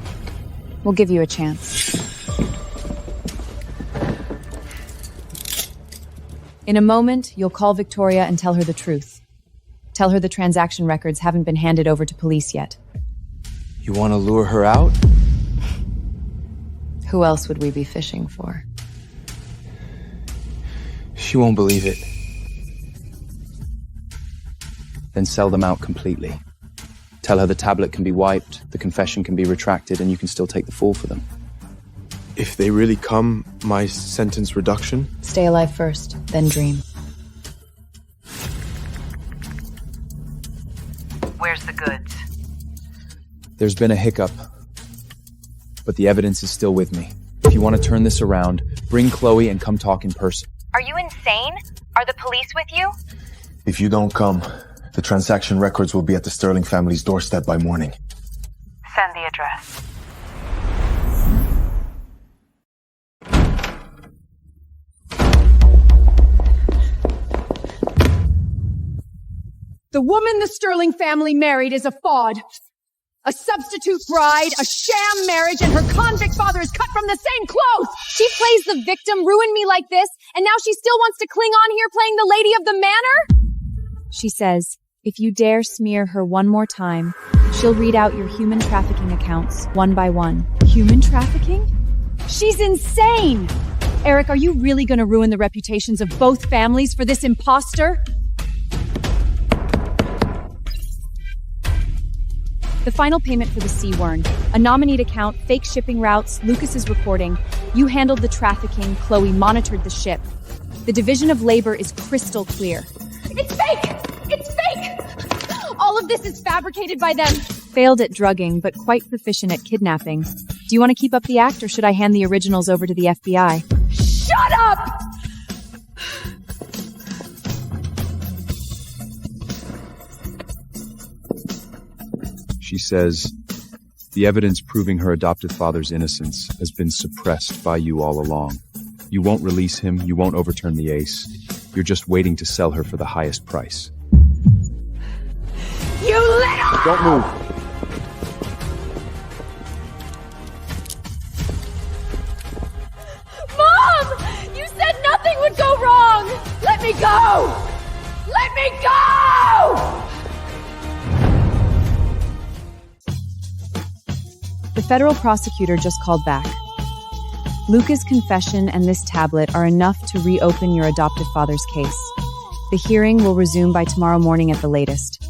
We'll give you a chance. In a moment, you'll call Victoria and tell her the truth. Tell her the transaction records haven't been handed over to police yet. You want to lure her out? Who else would we be fishing for? She won't believe it. Then sell them out completely. Tell her the tablet can be wiped, the confession can be retracted, and you can still take the fall for them. If they really come, my sentence reduction? Stay alive first, then dream. Where's the goods? There's been a hiccup, but the evidence is still with me. If you want to turn this around, bring Chloe and come talk in person. Are you insane? Are the police with you? If you don't come, the transaction records will be at the Sterling family's doorstep by morning. Send the address. The woman the Sterling family married is a fraud. A substitute bride, a sham marriage, and her convict father is cut from the same cloth! She plays the victim, ruined me like this, and now she still wants to cling on here playing the lady of the manor? She says, If you dare smear her one more time, she'll read out your human trafficking accounts one by one. Human trafficking? She's insane! Eric, are you really going to ruin the reputations of both families for this imposter? The final payment for the C-Wern, a nominate account, fake shipping routes, Lucas's reporting. You handled the trafficking, Chloe monitored the ship. The division of labor is crystal clear. It's fake! It's fake! All of this is fabricated by them. Failed at drugging, but quite proficient at kidnapping. Do you want to keep up the act, or should I hand the originals over to the FBI? Shut up! She says, the evidence proving her adopted father's innocence has been suppressed by you all along. You won't release him, you won't overturn the ace. You're just waiting to sell her for the highest price. You little... Don't move. Mom! You said nothing would go wrong! Let me go! Let me go! The federal prosecutor just called back. Luca's confession and this tablet are enough to reopen your adoptive father's case. The hearing will resume by tomorrow morning at the latest.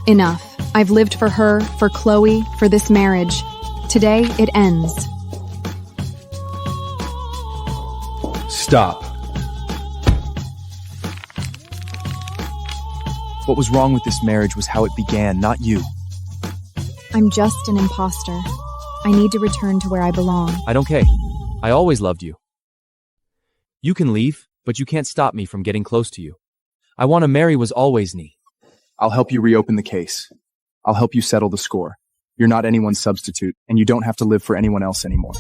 Enough. I've lived for her, for Chloe, for this marriage. Today, it ends. Stop. What was wrong with this marriage was how it began, not you. I'm just an imposter. I need to return to where I belong. I don't care. I always loved you. You can leave, but you can't stop me from getting close to you. I want to marry was always me. I'll help you reopen the case. I'll help you settle the score. You're not anyone's substitute, and you don't have to live for anyone else anymore.